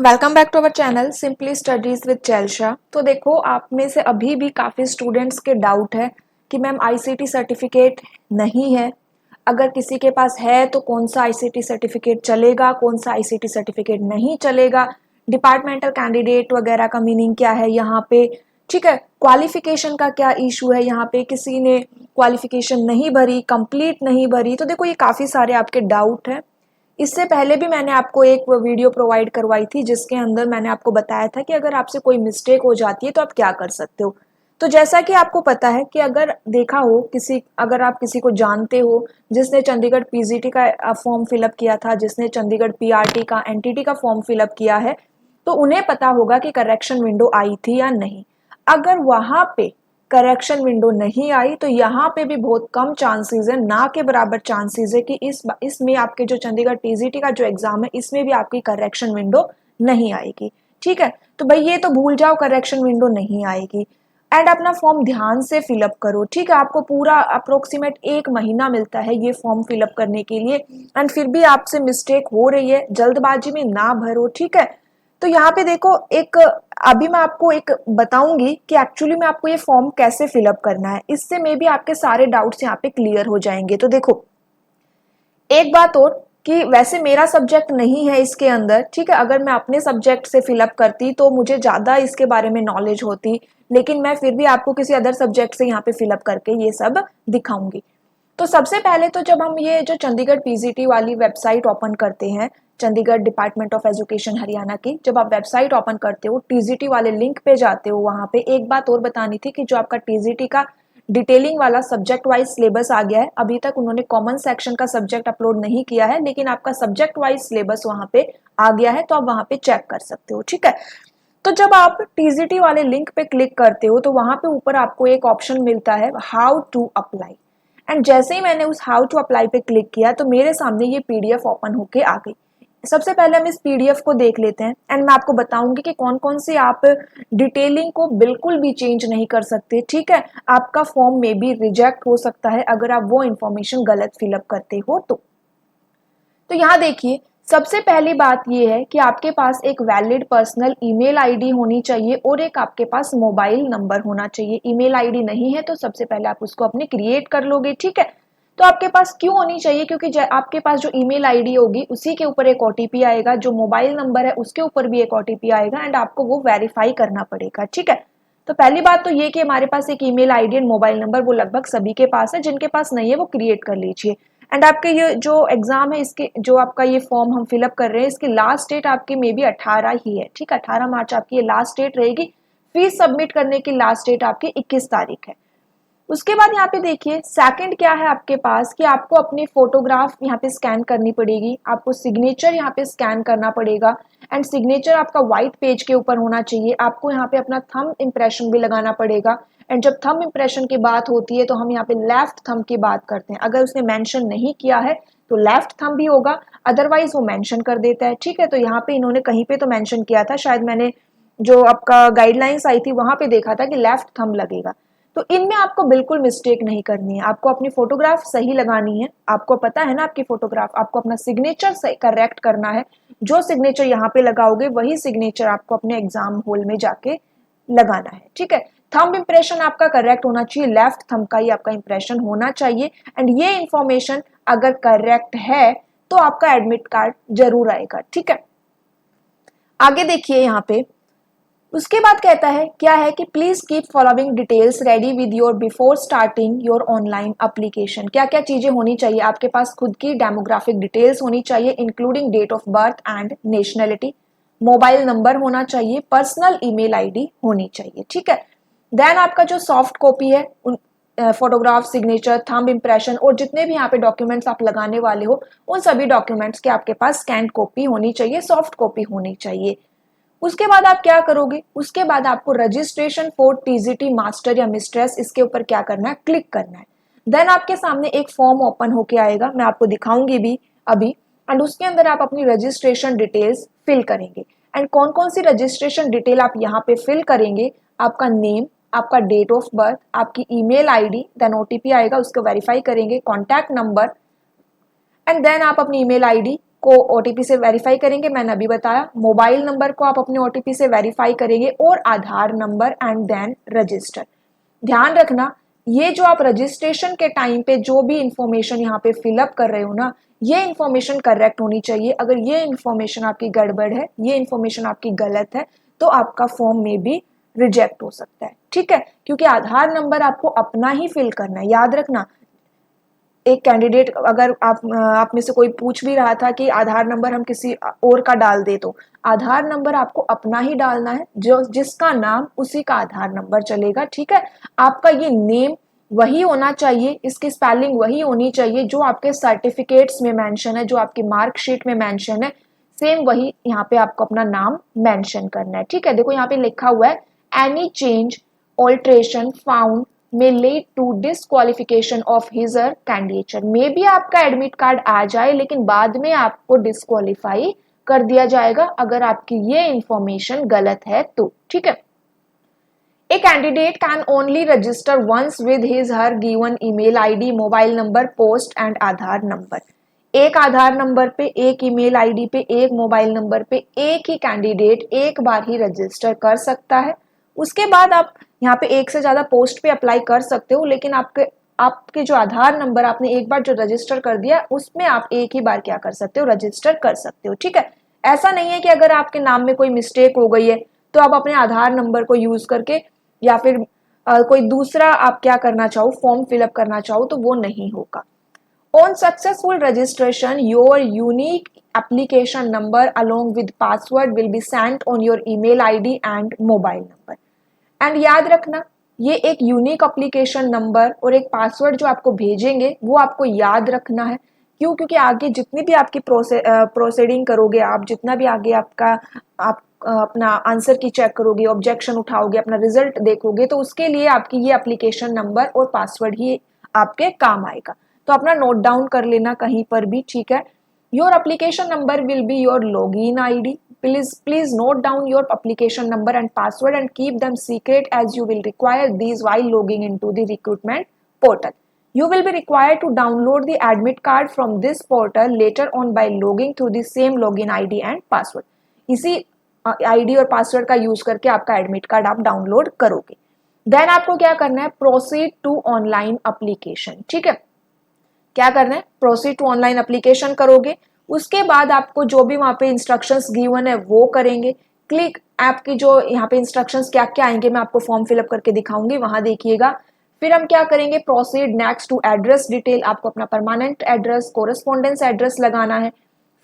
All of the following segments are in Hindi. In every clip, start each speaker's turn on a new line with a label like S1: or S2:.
S1: Welcome back to our channel simply studies with चैल्शा। तो देखो, आप में से अभी भी काफ़ी स्टूडेंट्स के डाउट है कि मैम आईसीटी सर्टिफिकेट नहीं है। अगर किसी के पास है तो कौन सा आईसीटी सर्टिफिकेट चलेगा, कौन सा आईसीटी सर्टिफिकेट नहीं चलेगा, डिपार्टमेंटल कैंडिडेट वगैरह का मीनिंग क्या है यहाँ पे। ठीक है, क्वालिफिकेशन का क्या इशू है यहाँ पे, किसी ने क्वालिफिकेशन नहीं भरी, कंप्लीट नहीं भरी। तो देखो, ये काफ़ी सारे आपके डाउट है। इससे पहले भी मैंने आपको एक वीडियो प्रोवाइड करवाई थी जिसके अंदर मैंने आपको बताया था कि अगर आपसे कोई मिस्टेक हो जाती है तो आप क्या कर सकते हो। तो जैसा कि आपको पता है कि अगर देखा हो अगर आप किसी को जानते हो जिसने चंडीगढ़ पीजीटी का फॉर्म फिलअप किया था, जिसने चंडीगढ़ पीआरटी का एनटीटी का फॉर्म फिलअप किया है, तो उन्हें पता होगा कि करेक्शन विंडो आई थी या नहीं। अगर वहां पे करेक्शन विंडो नहीं आई तो यहाँ पे भी बहुत कम चांसेस है, ना के बराबर चांसेस है कि इसमें आपके जो चंडीगढ़ टीजीटी का जो एग्जाम है इसमें भी आपकी करेक्शन विंडो नहीं आएगी। ठीक है, तो भाई ये तो भूल जाओ, करेक्शन विंडो नहीं आएगी। एंड अपना फॉर्म ध्यान से फिलअप करो। ठीक है, आपको पूरा अप्रोक्सीमेट 1 महीना मिलता है ये फॉर्म फिलअप करने के लिए, एंड फिर भी आपसे मिस्टेक हो रही है, जल्दबाजी में ना भरो। ठीक है, तो यहाँ पे देखो, एक अभी मैं आपको एक बताऊंगी कि एक्चुअली में आपको ये फॉर्म कैसे फिलअप करना है। इससे मे भी आपके सारे डाउट्स यहाँ पे क्लियर हो जाएंगे। तो देखो, एक बात और कि वैसे मेरा सब्जेक्ट नहीं है इसके अंदर। ठीक है, अगर मैं अपने सब्जेक्ट से फिलअप करती तो मुझे ज्यादा इसके बारे में नॉलेज होती, लेकिन मैं फिर भी आपको किसी अदर सब्जेक्ट से यहाँ पे फिलअप करके ये सब दिखाऊंगी। तो सबसे पहले तो जब हम ये जो चंडीगढ़ पीजीटी वाली वेबसाइट ओपन करते हैं, Chandigarh department of education Haryana की, जब आप वेबसाइट ओपन करते हो, टीजीटी वाले लिंक पे जाते हो, वहां पे एक बात और बतानी थी कि जो आपका टीजीटी का डिटेलिंग वाला सब्जेक्ट वाइज सिलेबस आ गया है। अभी तक उन्होंने कॉमन सेक्शन का सब्जेक्ट अपलोड नहीं किया है, लेकिन आपका सब्जेक्ट वाइज सिलेबस वहां पे आ गया है, तो आप वहां पे चेक कर सकते हो। ठीक है, तो जब आप टीजीटी वाले लिंक पे क्लिक करते हो तो वहां पे ऊपर आपको एक ऑप्शन मिलता है हाउ टू अप्लाई। एंड जैसे ही मैंने उस हाउ टू अप्लाई पे क्लिक किया तो मेरे सामने ये पीडीएफ ओपन होके आ गई। सबसे पहले हम इस पीडीएफ को देख लेते हैं, एंड मैं आपको बताऊंगी कि कौन कौन से आप डिटेलिंग को बिल्कुल भी चेंज नहीं कर सकते। ठीक है, आपका फॉर्म में भी रिजेक्ट हो सकता है अगर आप वो इंफॉर्मेशन गलत फिलअप करते हो तो यहाँ देखिए, सबसे पहली बात यह है कि आपके पास एक वैलिड पर्सनल ईमेल आईडी होनी चाहिए और एक आपके पास मोबाइल नंबर होना चाहिए। ईमेल आईडी नहीं है तो सबसे पहले आप उसको अपने क्रिएट कर लोगे। ठीक है, तो आपके पास क्यों होनी चाहिए, क्योंकि आपके पास जो ईमेल आईडी होगी उसी के ऊपर एक ओटीपी आएगा, जो मोबाइल नंबर है उसके ऊपर भी एक ओटीपी आएगा, एंड आपको वो वेरीफाई करना पड़ेगा। ठीक है, तो पहली बात तो ये कि हमारे पास एक email ID and mobile number वो लगभग सभी के पास है, जिनके पास नहीं है वो क्रिएट कर लीजिए। एंड आपके ये जो एग्जाम है, इसके जो आपका ये फॉर्म हम फिलअप कर रहे हैं, इसकी लास्ट डेट आपकी मे बी 18 ही है। ठीक है, 18 मार्च आपकी ये लास्ट डेट रहेगी। फीस सबमिट करने की लास्ट डेट आपकी 21 तारीख है। उसके बाद यहाँ पे देखिए, सेकंड क्या है आपके पास कि आपको अपनी फोटोग्राफ यहाँ पे स्कैन करनी पड़ेगी, आपको सिग्नेचर यहाँ पे स्कैन करना पड़ेगा, एंड सिग्नेचर आपका व्हाइट पेज के ऊपर होना चाहिए। आपको यहाँ पे अपना थंब इंप्रेशन भी लगाना पड़ेगा, एंड जब थंब इंप्रेशन की बात होती है तो हम यहाँ पे लेफ्ट थंब की बात करते हैं। अगर उसने मेंशन नहीं किया है तो लेफ्ट थंब भी होगा, अदरवाइज वो मेंशन कर देता है। ठीक है, तो यहाँ पे इन्होंने कहीं पे तो मेंशन किया था, शायद मैंने जो आपका गाइडलाइंस आई थी वहां पे देखा था कि लेफ्ट थंब लगेगा। तो इनमें आपको बिल्कुल मिस्टेक नहीं करनी है, आपको अपनी फोटोग्राफ सही लगानी है। आपको पता है ना आपकी फोटोग्राफ, आपको अपना सिग्नेचर करेक्ट करना है। जो सिग्नेचर यहाँ पे लगाओगे वही सिग्नेचर आपको अपने एग्जाम हॉल में जाके लगाना है। ठीक है, थंब इंप्रेशन आपका करेक्ट होना चाहिए, लेफ्ट थंब का ही आपका इंप्रेशन होना चाहिए, एंड ये इंफॉर्मेशन अगर करेक्ट है तो आपका एडमिट कार्ड जरूर आएगा। ठीक है, आगे देखिए यहाँ पे, उसके बाद कहता है क्या है कि please keep following details ready with your before starting your online application. क्या क्या चीजें होनी चाहिए आपके पास, खुद की डेमोग्राफिक डिटेल्स होनी चाहिए, including date of birth and nationality, mobile number होना चाहिए, पर्सनल ईमेल आईडी होनी चाहिए। ठीक है, देन आपका जो सॉफ्ट कॉपी है, फोटोग्राफ, सिग्नेचर, थंब इंप्रेशन और जितने भी यहाँ पे डॉक्यूमेंट्स आप लगाने वाले हो, उन सभी डॉक्यूमेंट्स के आपके पास स्कैन कॉपी होनी चाहिए, सॉफ्ट कॉपी होनी चाहिए। उसके बाद आप क्या करोगे, उसके बाद आपको रजिस्ट्रेशन फॉर टीजीटी मास्टर या मिस्ट्रेस, इसके ऊपर क्या करना है, क्लिक करना है। देन आपके सामने एक फॉर्म ओपन होके आएगा, मैं आपको दिखाऊंगी भी अभी, एंड उसके अंदर आप अपनी रजिस्ट्रेशन डिटेल्स फिल करेंगे। एंड कौन कौन सी रजिस्ट्रेशन डिटेल आप यहाँ पे फिल करेंगे, आपका नेम, आपका डेट ऑफ बर्थ, आपकी ईमेल आईडी, देन ओटीपी आएगा उसको वेरीफाई करेंगे, कॉन्टैक्ट नंबर, एंड देन आप अपनी ईमेल आईडी को ओटीपी से वेरीफाई करेंगे, मैंने अभी बताया। मोबाइल नंबर को आप अपने ओटीपी से वेरीफाई करेंगे और आधार नंबर एंड देन रजिस्टर। ध्यान रखना, ये जो आप रजिस्ट्रेशन के टाइम पे जो भी इंफॉर्मेशन यहाँ पे फिलअप कर रहे हो ना, ये इंफॉर्मेशन करेक्ट होनी चाहिए। अगर ये इंफॉर्मेशन आपकी गड़बड़ है, ये इंफॉर्मेशन आपकी गलत है, तो आपका फॉर्म में भी रिजेक्ट हो सकता है, ठीक है। क्योंकि आधार नंबर आपको अपना ही फिल करना है, याद रखना। एक कैंडिडेट, अगर आप में से कोई पूछ भी रहा था कि आधार नंबर हम किसी और का डाल दे, तो आधार नंबर आपको अपना ही डालना है, जो जिसका नाम उसी का आधार नंबर चलेगा, ठीक है। आपका ये नेम वही होना चाहिए, इसकी स्पेलिंग वही होनी चाहिए जो आपके सर्टिफिकेट्स में मेंशन है, जो आपकी मार्कशीट में मेंशन है, सेम वही यहाँ पे आपको अपना नाम मेंशन करना है, ठीक है। देखो यहाँ पे लिखा हुआ है, any change alteration found may lead to disqualification of his or candidature। मे भी आपका एडमिट कार्ड आ जाए लेकिन बाद में आपको डिस्क्वालीफाई कर दिया जाएगा अगर आपकी ये इंफॉर्मेशन गलत है तो, ठीक है। A candidate can only register once with his her given email ID, mobile number, post and Aadhaar number. एक आधार नंबर पे, एक ईमेल आईडी पे, एक मोबाइल नंबर पे एक ही कैंडिडेट एक बार ही रजिस्टर कर सकता है। उसके बाद आप यहाँ पे एक से ज्यादा पोस्ट पे अप्लाई कर सकते हो, लेकिन आपके जो आधार नंबर आपने एक बार जो रजिस्टर कर दिया उसमें आप एक ही बार क्या कर सकते हो, रजिस्टर कर सकते हो, ठीक है। ऐसा नहीं है कि अगर आपके नाम में कोई मिस्टेक हो गई है तो आप अपने आधार नंबर को यूज करके या फिर कोई दूसरा आप क्या करना चाहो, फॉर्म फिलअप करना चाहो, तो वो नहीं होगा। On successful registration, your unique application number along with password will be sent on your email ID and mobile number। And याद रखना, ये एक यूनिक एप्लीकेशन नंबर और एक पासवर्ड जो आपको भेजेंगे वो आपको याद रखना है। क्यों? क्योंकि आगे जितनी भी आपकी प्रोसीडिंग करोगे, आप जितना भी आगे आप अपना आंसर की चेक करोगे, ऑब्जेक्शन उठाओगे, अपना रिजल्ट देखोगे, तो उसके लिए आपकी ये एप्लीकेशन नंबर और पासवर्ड ही आपके काम आएगा। तो अपना नोट डाउन कर लेना कहीं पर भी, ठीक है। Your application number will be your login ID. Please note down your application number and password and keep them secret as you will require these while logging into the recruitment portal। You will be required to download the admit card from this portal later on by logging through the same login ID and password। इसी आईडी और पासवर्ड का यूज करके आपका एडमिट कार्ड आप डाउनलोड करोगे। देन आपको क्या करना है, प्रोसीड टू ऑनलाइन एप्लीकेशन, ठीक है। क्या करना है, प्रोसीड टू ऑनलाइन एप्लीकेशन करोगे। उसके बाद आपको जो भी वहां पे इंस्ट्रक्शंस गिवन है वो करेंगे। क्लिक आपकी जो यहाँ पे इंस्ट्रक्शंस क्या क्या आएंगे मैं आपको फॉर्म फिलअप करके दिखाऊंगी, वहां देखिएगा। फिर हम क्या करेंगे, proceed next to address detail. आपको अपना परमानेंट एड्रेस, कोरेस्पोंडेंस एड्रेस लगाना है।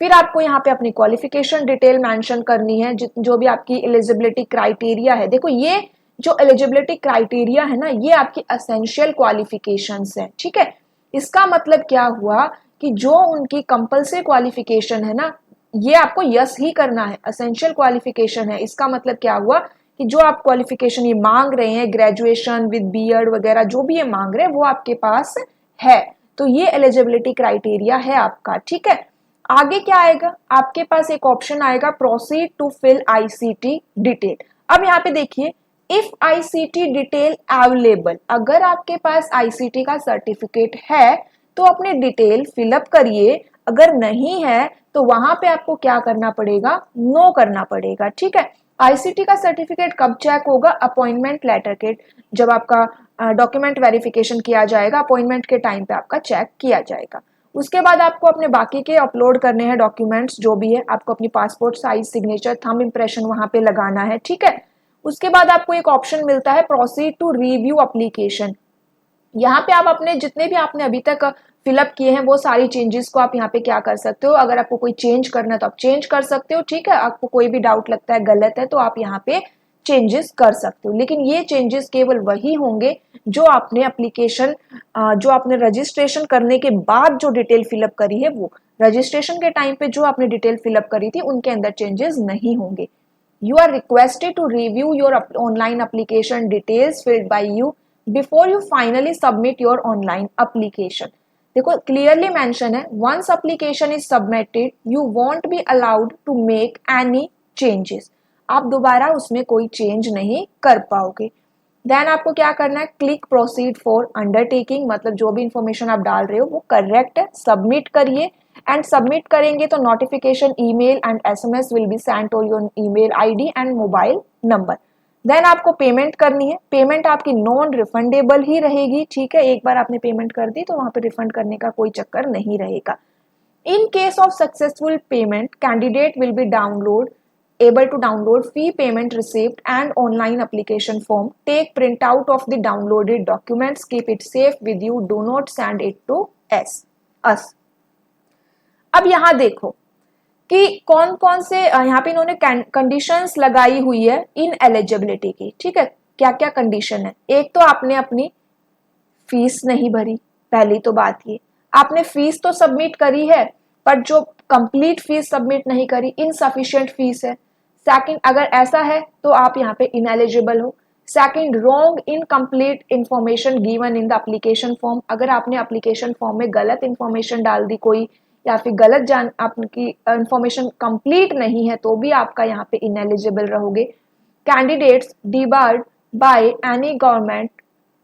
S1: फिर आपको यहाँ पे अपनी क्वालिफिकेशन डिटेल मेंशन करनी है, जो भी आपकी एलिजिबिलिटी क्राइटेरिया है। देखो ये जो एलिजिबिलिटी क्राइटेरिया है ना, ये आपकी एसेंशियल क्वालिफिकेशंस है, ठीक है। इसका मतलब क्या हुआ कि जो उनकी कंपल्सरी क्वालिफिकेशन है ना, ये आपको यस ही करना है, एसेंशियल क्वालिफिकेशन है। इसका मतलब क्या हुआ कि जो आप क्वालिफिकेशन ये मांग रहे हैं, ग्रेजुएशन विद बीएड वगैरह जो भी ये मांग रहे हैं वो आपके पास है, तो ये एलिजिबिलिटी क्राइटेरिया है आपका, ठीक है। आगे क्या आएगा, आपके पास एक ऑप्शन आएगा, proceed to fill ICT detail. अब यहाँ पे देखिए, इफ आईसीटी डिटेल अवेलेबल, अगर आपके पास आईसीटी का सर्टिफिकेट है तो अपनी डिटेल फिलअप करिए, अगर नहीं है तो वहां पे आपको क्या करना पड़ेगा, नो करना पड़ेगा, ठीक है। आईसीटी का सर्टिफिकेट कब चेक होगा, अपॉइंटमेंट लेटर के जब आपका डॉक्यूमेंट वेरिफिकेशन किया जाएगा, अपॉइंटमेंट के टाइम पे आपका चेक किया जाएगा। उसके बाद आपको अपने बाकी के अपलोड करने हैं डॉक्यूमेंट्स, जो भी है आपको अपनी passport size, signature, thumb impression वहां पे लगाना है, ठीक है। उसके बाद आपको एक ऑप्शन मिलता है, प्रोसीड टू रिव्यू एप्लीकेशन। यहाँ पे आप अपने जितने भी आपने अभी तक फिलअप किए हैं वो सारी चेंजेस को आप यहाँ पे क्या कर सकते हो, अगर आपको कोई चेंज करना है तो आप चेंज कर सकते हो, ठीक है। आपको कोई भी डाउट लगता है गलत है तो आप यहाँ पे चेंजेस कर सकते हो, लेकिन ये चेंजेस केवल वही होंगे जो आपने एप्लीकेशन जो आपने रजिस्ट्रेशन करने के बाद जो डिटेल फिलअप करी है, वो रजिस्ट्रेशन के टाइम पे जो आपने डिटेल फिलअप करी थी उनके अंदर चेंजेस नहीं होंगे। You are requested to review your online application details filled by you before you finally submit your online application। देखो क्लियरली मेंशन है, once application is submitted you won't be allowed to make any changes। आप दोबारा उसमें कोई चेंज नहीं कर पाओगे। देन आपको क्या करना है, क्लिक प्रोसीड फॉर अंडरटेकिंग, मतलब जो भी इंफॉर्मेशन आप डाल रहे हो वो करेक्ट है, सबमिट करिए एंड सबमिट करेंगे तो notification email and SMS will be sent to your email ID and mobile number. Then आपको पेमेंट करनी है। पेमेंट आपकी नॉन रिफंडेबल ही रहेगी, ठीक है। एक बार आपने पेमेंट कर दी तो वहां पे रिफंड करने का कोई चक्कर नहीं रहेगा। In case of successful payment, candidate will be able to download fee payment receipt and online application form. Take printout of the downloaded documents. Keep it safe with you. Do not send it to us. अब यहाँ देखो कि कौन कौन से यहाँ पे इन्होंने कंडीशंस लगाई हुई है इन एलिजिबिलिटी की, ठीक है। क्या क्या कंडीशन है? एक तो आपने अपनी फीस नहीं भरी, पहली तो बात ये। आपने फीस तो सबमिट करी है पर जो कंप्लीट फीस सबमिट नहीं करी, इनसफिशिएंट फीस है। सेकंड, अगर ऐसा है तो आप यहाँ पे इनएलिजिबल हो। Second, wrong incomplete information given in the application form. अगर आपने एप्लीकेशन फॉर्म में गलत इंफॉर्मेशन डाल दी कोई, या फिर गलत आपकी इंफॉर्मेशन कंप्लीट नहीं है, तो भी आपका यहाँ पे इनएलिजिबल रहोगे। Candidates debarred by any government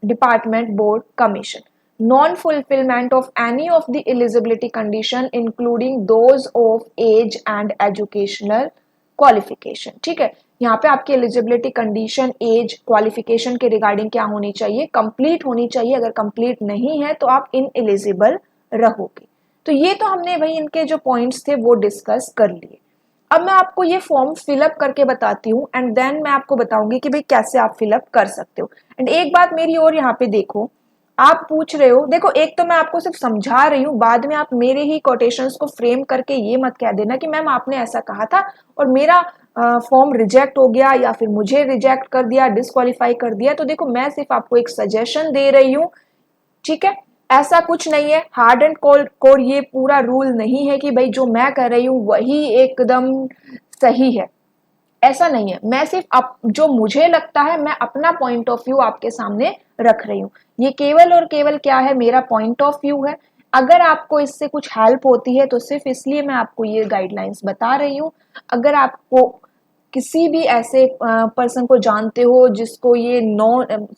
S1: department, board, commission. Non-fulfillment of any of the eligibility condition including those of age and educational qualification. ठीक है, यहाँ पे आपकी एलिजिबिलिटी कंडीशन एज क्वालिफिकेशन के रिगार्डिंग क्या होनी चाहिए? कंप्लीट होनी चाहिए। अगर कंप्लीट नहीं है तो आप इन एलिजिबल रहोगे। तो ये तो हमने भाई इनके जो पॉइंट्स थे वो डिस्कस कर लिए। अब मैं आपको ये फॉर्म फिलअप करके बताती हूँ एंड देन मैं आपको बताऊंगी कि भाई कैसे आप फिलअप कर सकते हो। एंड एक बात मेरी और यहाँ पे देखो, आप पूछ रहे हो, देखो एक तो मैं आपको सिर्फ समझा रही हूँ, बाद में आप मेरे ही कोटेशंस को फ्रेम करके ये मत कह देना कि मैम आपने ऐसा कहा था और मेरा फॉर्म रिजेक्ट हो गया या फिर मुझे रिजेक्ट कर दिया, डिस्क्वालीफाई कर दिया। तो देखो मैं सिर्फ आपको एक सजेशन दे रही हूँ, ठीक है। ऐसा कुछ नहीं है, हार्ड एंड कोर ये पूरा रूल नहीं है कि भाई जो मैं कर रही हूँ वही एकदम सही है, ऐसा नहीं है। मैं सिर्फ जो मुझे लगता है मैं अपना पॉइंट ऑफ व्यू आपके सामने रख रही हूँ। ये केवल और केवल क्या है, मेरा पॉइंट ऑफ व्यू है। अगर आपको इससे कुछ हेल्प होती है तो सिर्फ इसलिए मैं आपको ये गाइडलाइंस बता रही हूँ। अगर आपको किसी भी ऐसे पर्सन को जानते हो जिसको ये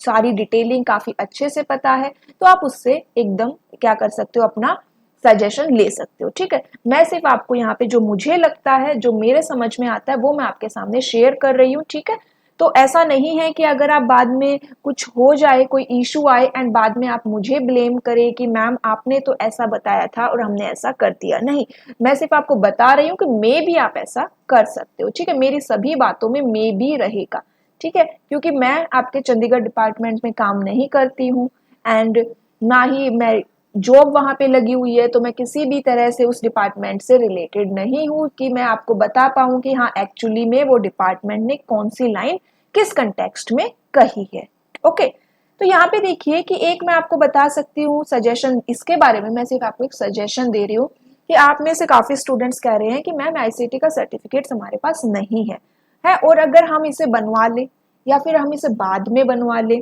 S1: सारी डिटेलिंग काफी अच्छे से पता है, तो आप उससे एकदम क्या कर सकते हो, अपना सजेशन ले सकते हो, ठीक है। मैं सिर्फ आपको यहाँ पे जो मुझे लगता है, जो मेरे समझ में आता है, वो मैं आपके सामने शेयर कर रही हूँ, ठीक है। तो ऐसा नहीं है कि अगर आप बाद में कुछ हो जाए, कोई इशू आए एंड बाद में आप मुझे ब्लेम करें कि मैम आपने तो ऐसा बताया था और हमने ऐसा कर दिया। नहीं, मैं सिर्फ आपको बता रही हूँ कि मे भी आप ऐसा कर सकते हो, ठीक है। मेरी सभी बातों में मे भी रहेगा, ठीक है, क्योंकि मैं आपके चंडीगढ़ डिपार्टमेंट में काम नहीं करती हूँ एंड ना ही मैं जॉब वहां पे लगी हुई है, तो मैं किसी भी तरह से उस डिपार्टमेंट से रिलेटेड नहीं हूँ कि मैं आपको बता पाऊँ कि हाँ एक्चुअली में वो डिपार्टमेंट ने कौन सी लाइन किस कंटेक्स्ट में कही है। ओके, तो यहाँ पे देखिए कि एक मैं आपको बता सकती हूँ सजेशन, इसके बारे में मैं सिर्फ आपको एक सजेशन दे रही हूँ कि आप में से काफी स्टूडेंट्स कह रहे हैं कि मैम आईसीटी का सर्टिफिकेट हमारे पास नहीं है और अगर हम इसे बनवा ले या फिर हम इसे बाद में बनवा ले,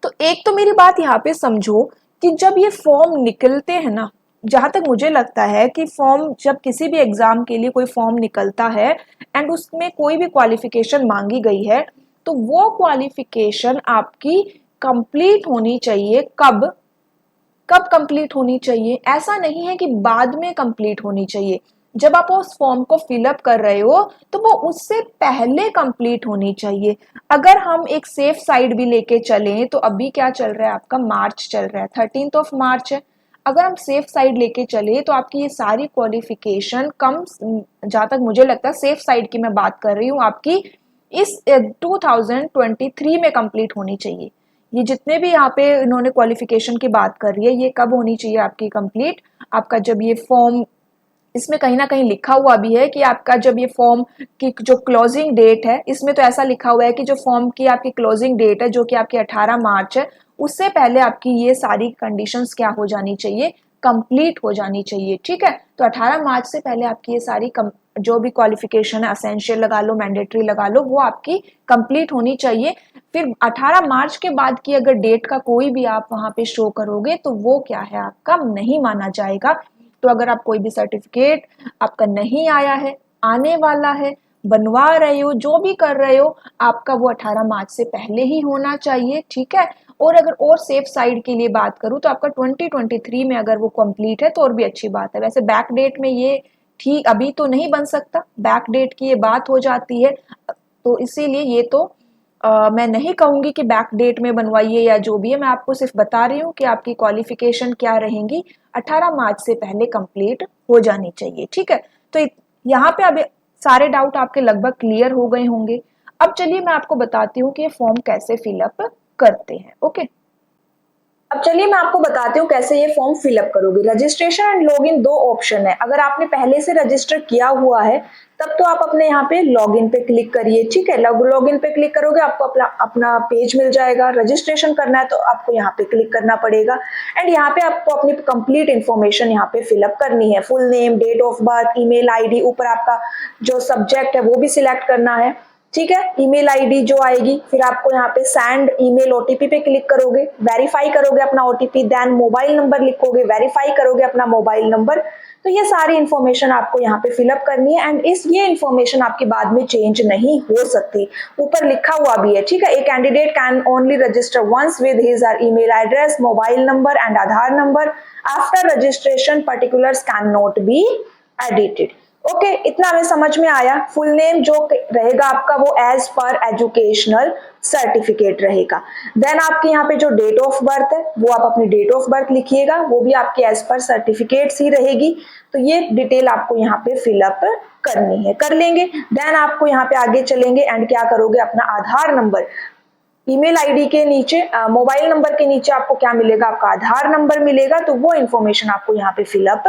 S1: तो एक तो मेरी बात यहाँ पे समझो कि जब ये फॉर्म निकलते हैं ना, जहां तक मुझे लगता है कि फॉर्म जब किसी भी एग्जाम के लिए कोई फॉर्म निकलता है एंड उसमें कोई भी क्वालिफिकेशन मांगी गई है, तो वो क्वालिफिकेशन आपकी कंप्लीट होनी चाहिए। कब कब कंप्लीट होनी चाहिए? ऐसा नहीं है कि बाद में कंप्लीट होनी चाहिए। जब आप उस फॉर्म को फिलअप कर रहे हो तो वो उससे पहले कंप्लीट होनी चाहिए। अगर हम एक सेफ साइड भी लेके चलें तो अभी क्या चल रहा है, आपका मार्च चल रहा है, 13th ऑफ मार्च है। अगर हम सेफ साइड लेके चले तो आपकी ये सारी क्वालिफिकेशन कम, जहां तक मुझे लगता है सेफ साइड की मैं बात कर रही हूँ, आपकी इस 2023 में कंप्लीट होनी चाहिए। ये जितने भी यहाँ पे इन्होंने क्वालिफिकेशन की बात कर रही है, ये कब होनी चाहिए आपकी कंप्लीट? आपका जब ये फॉर्म, इसमें कहीं ना कहीं लिखा हुआ भी है कि आपका जब ये फॉर्म की जो क्लोजिंग डेट है, इसमें तो ऐसा लिखा हुआ है कि जो फॉर्म की आपकी क्लोजिंग डेट है जो कि आपकी 18 मार्च है, उससे पहले आपकी ये सारी कंडीशंस क्या हो जानी चाहिए, कंप्लीट हो जानी चाहिए, ठीक है। तो 18 मार्च से पहले आपकी ये सारी जो भी क्वालिफिकेशन है, असेंशियल लगा लो, मैंडेटरी लगा लो, वो आपकी कंप्लीट होनी चाहिए। फिर 18 मार्च के बाद की अगर डेट का कोई भी आप वहां पे शो करोगे तो वो क्या है, आपका नहीं माना जाएगा। तो अगर आप कोई भी सर्टिफिकेट आपका नहीं आया है, आने वाला है, बनवा रहे हो, जो भी कर रहे हो, आपका वो 18 मार्च से पहले ही होना चाहिए, ठीक है। और अगर और सेफ साइड के लिए बात करूँ तो आपका 2023 में अगर वो कंप्लीट है तो और भी अच्छी बात है। वैसे बैक डेट में ये ठीक अभी तो नहीं बन सकता, बैक डेट की ये बात हो जाती है, तो इसीलिए ये तो मैं नहीं कहूँगी कि बैक डेट में बनवाइए या जो भी है, मैं आपको सिर्फ बता रही हूँ कि आपकी क्वालिफिकेशन क्या रहेंगी, 18 मार्च से पहले कंप्लीट हो जानी चाहिए, ठीक है। तो यहाँ पे अब सारे डाउट आपके लगभग क्लियर हो गए होंगे। अब चलिए मैं आपको बताती हूँ कि ये फॉर्म कैसे फिलअप करते हैं। ओके, अब चलिए मैं आपको बताती हूँ कैसे ये फॉर्म फिलअप करोगे। रजिस्ट्रेशन एंड लॉगिन दो ऑप्शन है। अगर आपने पहले से रजिस्टर किया हुआ है तब तो आप अपने यहाँ पे लॉगिन पे क्लिक करिए, ठीक है। लॉगिन पे क्लिक करोगे आपको अपना पेज मिल जाएगा। रजिस्ट्रेशन करना है तो आपको यहाँ पे क्लिक करना पड़ेगा एंड यहाँ पे आपको अपनी कंप्लीट इन्फॉर्मेशन यहाँ पे फिलअप करनी है। Full name, date of birth, email ID, ऊपर आपका जो सब्जेक्ट है वो भी सिलेक्ट करना है, ठीक है। ईमेल आईडी जो आएगी, फिर आपको यहाँ पे सेंड ईमेल ओटीपी पे क्लिक करोगे, वेरीफाई करोगे अपना ओटीपी, देन मोबाइल नंबर लिखोगे, वेरीफाई करोगे अपना मोबाइल नंबर। तो ये सारी इन्फॉर्मेशन आपको यहाँ पे फिलअप करनी है एंड ये इन्फॉर्मेशन आपकी बाद में चेंज नहीं हो सकती। ऊपर लिखा हुआ भी है, ठीक है। A candidate can only register once with his or email address, mobile number and Aadhaar number. After registration particulars can not be edited. Okay, इतना हमें समझ में आया। फुल नेम जो रहेगा आपका वो एज पर एजुकेशनल सर्टिफिकेट रहेगा। देन आपके यहाँ पे जो डेट ऑफ बर्थ है वो आप अपनी डेट ऑफ बर्थ लिखिएगा, वो भी आपकी एज पर सर्टिफिकेट्स ही रहेगी। तो ये डिटेल आपको यहाँ पे फिलअप करनी है, कर लेंगे। देन आपको यहाँ पे आगे चलेंगे एंड क्या करोगे, अपना आधार नंबर, ईमेल आईडी के नीचे, मोबाइल नंबर के नीचे आपको क्या मिलेगा, आपका आधार नंबर मिलेगा। तो वो इन्फॉर्मेशन आपको यहाँ पे फिलअप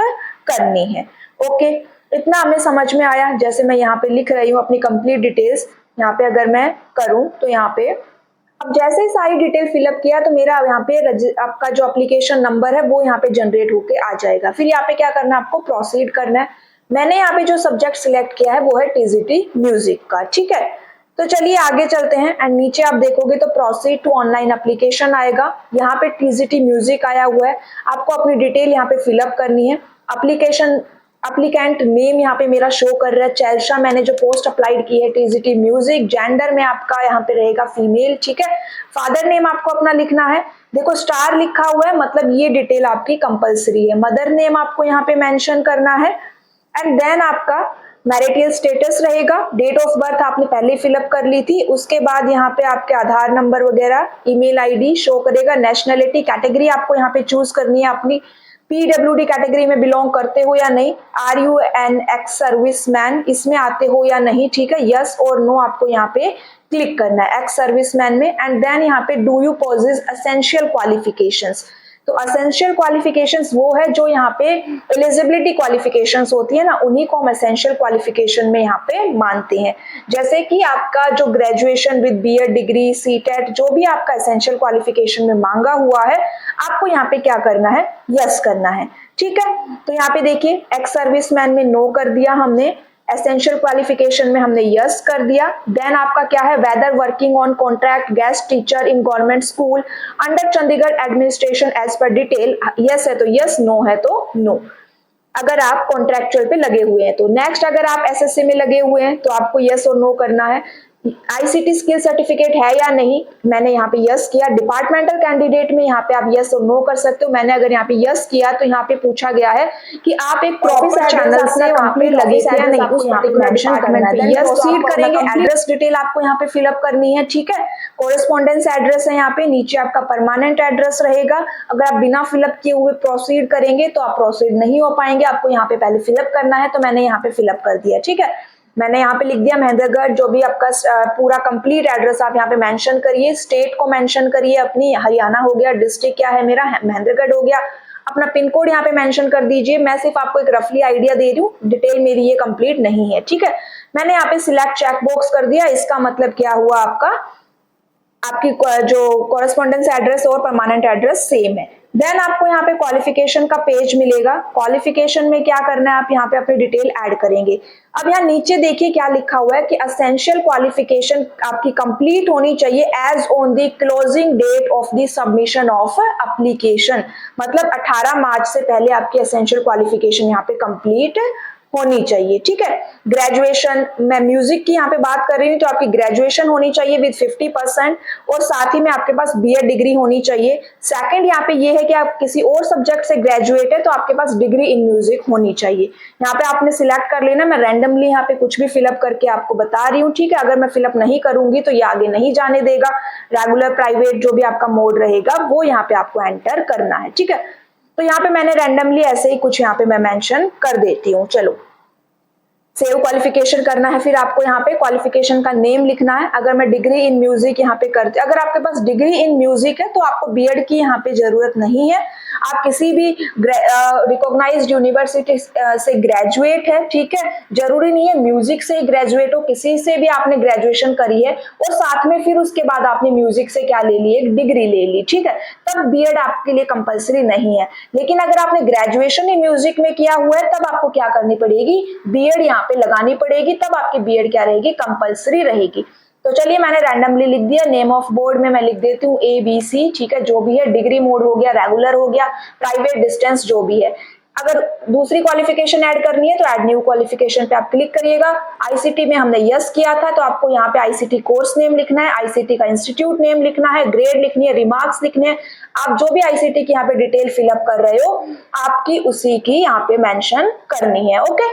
S1: करनी है। ओके, इतना हमें समझ में आया। जैसे मैं यहाँ पे लिख रही हूँ अपनी कंप्लीट डिटेल्स, यहाँ पे अगर मैं करूँ तो यहाँ पे अब जैसे ही सारी डिटेल फिलअप किया तो मेरा यहाँ पे आपका जो एप्लीकेशन नंबर है वो यहाँ पे जनरेट होके आ जाएगा। फिर यहाँ पे क्या करना है, आपको प्रोसीड करना है। मैंने यहाँ पे जो सब्जेक्ट सिलेक्ट किया है वो है टीजीटी म्यूजिक का, ठीक है। तो चलिए आगे चलते हैं एंड नीचे आप देखोगे तो प्रोसीड टू ऑनलाइन एप्लीकेशन आएगा। यहाँ पे टीजीटी म्यूजिक आया हुआ है, आपको अपनी डिटेल यहाँ पे फिलअप करनी है। एप्लीकेंट नेम यहाँ पे मेरा शो कर रहा है चेल्शा, मैंने जो पोस्ट अप्लाइड की है टीजीटी म्यूजिक। जेंडर में आपका यहाँ पे रहेगा फीमेल, ठीक है। फादर नेम आपको अपना लिखना है, देखो स्टार लिखा हुआ है मतलब ये डिटेल आपकी कंपलसरी है। मदर नेम आपको यहाँ पे मेंशन करना है एंड देन आपका मैरिटल स्टेटस रहेगा। डेट ऑफ बर्थ आपने पहले फिलअप कर ली थी, उसके बाद यहाँ पे आपके आधार नंबर वगैरह, ईमेल आईडी शो करेगा। नेशनलिटी, कैटेगरी आपको यहाँ पे चूज करनी है अपनी, पीडब्ल्यूडी कैटेगरी में बिलोंग करते हो या नहीं, are you an ex serviceman इसमें आते हो या नहीं, ठीक है। यस और नो आपको यहाँ पे क्लिक करना है एक्स सर्विसमैन में एंड देन यहाँ पे do you possess essential qualifications. तो एसेंशियल क्वालिफिकेशंस वो है जो यहाँ पे एलिजिबिलिटी क्वालिफिकेशंस होती है ना, उन्हीं को हम एसेंशियल क्वालिफिकेशन में यहाँ पे मानते हैं। जैसे कि आपका जो graduation with BEd degree, CTET, जो भी आपका एसेंशियल क्वालिफिकेशन में मांगा हुआ है आपको यहाँ पे क्या करना है, यस करना है, ठीक है। तो यहाँ पे देखिए एक्स सर्विसमैन में नो कर दिया हमने, एसेंशियल क्वालिफिकेशन में हमने यस कर दिया। देन आपका क्या है, whether working on contract guest teacher in government school under Chandigarh administration as per detail, yes है तो यस, नो है तो नो। अगर आप कॉन्ट्रैक्चुअल पे लगे हुए हैं तो नेक्स्ट, अगर आप एसएससी में लगे हुए हैं तो आपको यस और नो करना है। आईसीटी स्किल सर्टिफिकेट है या नहीं, मैंने यहाँ पे यस किया। डिपार्टमेंटल कैंडिडेट में यहाँ पे आप यस और नो कर सकते हो। मैंने अगर यहाँ पे यस किया तो यहाँ पे पूछा गया है कि आप एक प्रॉपर चैनल से वहाँ पे लगे थे या नहीं, उस पर्टिकुलर डिपार्टमेंट पे यस प्रोसीड करेंगे। एड्रेस डिटेल आपको यहाँ पे फिलअप करनी है, ठीक है। कोरेस्पॉन्डेंस एड्रेस है यहाँ पे, नीचे आपका परमानेंट एड्रेस रहेगा। अगर आप बिना फिलअप किए हुए प्रोसीड करेंगे तो आप प्रोसीड नहीं हो पाएंगे, आपको यहाँ पे पहले फिलअप करना है। तो मैंने यहाँ पे फिलअप कर दिया, ठीक है। मैंने यहाँ पे लिख दिया महेंद्रगढ़, जो भी आपका पूरा कंप्लीट एड्रेस आप यहाँ पे मेंशन करिए। स्टेट को मेंशन करिए अपनी, हरियाणा हो गया, डिस्ट्रिक्ट क्या है मेरा महेंद्रगढ़ हो गया। अपना पिन कोड यहाँ पे मेंशन कर दीजिए। मैं सिर्फ आपको एक रफली आइडिया दे रही हूँ, डिटेल मेरी ये कंप्लीट नहीं है, ठीक है। मैंने यहाँ पे सिलेक्ट चेक बॉक्स कर दिया। इसका मतलब क्या हुआ, आपकी जो कॉरेस्पॉन्डेंस एड्रेस और परमानेंट एड्रेस सेम है। देन आपको यहाँ पे क्वालिफिकेशन का पेज मिलेगा। क्वालिफिकेशन में क्या करना है, आप यहाँ पे अपनी डिटेल ऐड करेंगे। अब यहाँ नीचे देखिए क्या लिखा हुआ है कि एसेंशियल क्वालिफिकेशन आपकी कंप्लीट होनी चाहिए as on the closing date of the submission of application. मतलब 18 मार्च से पहले आपकी एसेंशियल क्वालिफिकेशन यहाँ पे कंप्लीट होनी चाहिए, ठीक है। ग्रेजुएशन, मैं म्यूजिक की यहाँ पे बात कर रही हूँ तो आपकी ग्रेजुएशन होनी चाहिए विद 50% और साथ ही में आपके पास बीएड डिग्री होनी चाहिए। सेकंड यहाँ पे ये है कि आप किसी और सब्जेक्ट से ग्रेजुएट है तो आपके पास डिग्री इन म्यूजिक होनी चाहिए। यहाँ पे आपने सिलेक्ट कर लेना, मैं रैंडमली यहाँ पे कुछ भी फिलअप करके आपको बता रही हूँ, ठीक है। अगर मैं फिलअप नहीं करूंगी तो ये आगे नहीं जाने देगा। रेगुलर, प्राइवेट जो भी आपका मोड रहेगा वो यहाँ पे आपको एंटर करना है, ठीक है। तो यहाँ पे मैंने रैंडमली ऐसे ही कुछ यहाँ पे मैं मेंशन कर देती हूँ। चलो, सेव क्वालिफिकेशन करना है, फिर आपको यहाँ पे क्वालिफिकेशन का नेम लिखना है। अगर मैं डिग्री इन म्यूजिक यहाँ पे करती, अगर आपके पास डिग्री इन म्यूजिक है तो आपको बीएड की यहाँ पे जरूरत नहीं है। आप किसी भी रिकॉग्नाइज्ड यूनिवर्सिटी से ग्रेजुएट है, ठीक है। जरूरी नहीं है म्यूजिक से ही ग्रेजुएट हो, किसी से भी आपने ग्रेजुएशन करी है और साथ में फिर उसके बाद आपने म्यूजिक से क्या ले ली, एक डिग्री ले ली, ठीक है, तब बीएड आपके लिए कंपलसरी नहीं है। लेकिन अगर आपने ग्रेजुएशन इन म्यूजिक में किया हुआ है तब आपको क्या करनी पड़ेगी, बीएड यहाँ पे लगानी पड़ेगी, तब आपकी बीएड क्या रहेगी, कंपलसरी रहेगी। तो चलिए, मैंने रैंडमली लिख दिया। नेम ऑफ बोर्ड में मैं लिख देती हूँ ABC, ठीक है, जो भी है। डिग्री मोड हो गया, रेगुलर हो गया, प्राइवेट, डिस्टेंस जो भी है। अगर दूसरी क्वालिफिकेशन ऐड करनी है तो ऐड न्यू क्वालिफिकेशन पे आप क्लिक करिएगा। आईसीटी में हमने यस किया था तो आपको यहाँ पे आईसीटी कोर्स नेम लिखना है, आईसीटी का इंस्टीट्यूट नेम लिखना है, ग्रेड लिखनी है, रिमार्क्स लिखने हैं। आप जो भी आईसीटी की यहाँ पे डिटेल फिलअप कर रहे हो आपकी उसी की यहाँ पे मेंशन करनी है। ओके,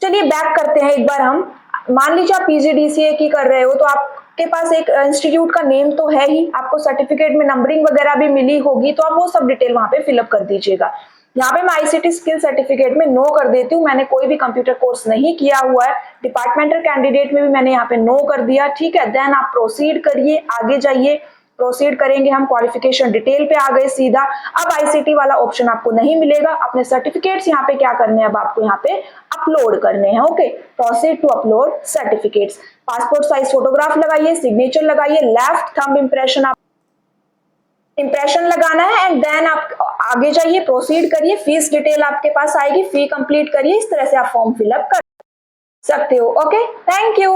S1: चलिए बैक करते हैं एक बार हम। मान लीजिए आप पीजीडीसीए की कर रहे हो तो आपके पास एक इंस्टीट्यूट का नेम तो है ही, आपको सर्टिफिकेट में नंबरिंग वगैरह भी मिली होगी, तो आप वो सब डिटेल वहां पे फिलअप कर दीजिएगा। यहाँ पे मैं आईसीटी स्किल सर्टिफिकेट में नो कर देती हूँ, मैंने कोई भी कंप्यूटर कोर्स नहीं किया हुआ है। डिपार्टमेंटल कैंडिडेट में भी मैंने यहाँ पे नो कर दिया, ठीक है। देन आप प्रोसीड करिए, आगे जाइए। प्रोसीड करेंगे हम, क्वालिफिकेशन डिटेल पे आ गए सीधा। अब आईसीटी वाला ऑप्शन आपको नहीं मिलेगा। अपने सर्टिफिकेट्स यहाँ पे क्या करने हैं, अब आपको यहाँ पे अपलोड करने हैं। Okay, proceed to upload certificates. Passport size photograph लगाइए, सिग्नेचर लगाइए, लेफ्ट थंब इंप्रेशन आप इंप्रेशन लगाना है एंड देन आप आगे जाइए, प्रोसीड करिए। फीस डिटेल आपके पास आएगी, फी कंप्लीट करिए। इस तरह से आप फॉर्म फिलअप कर सकते हो। Okay, thank you.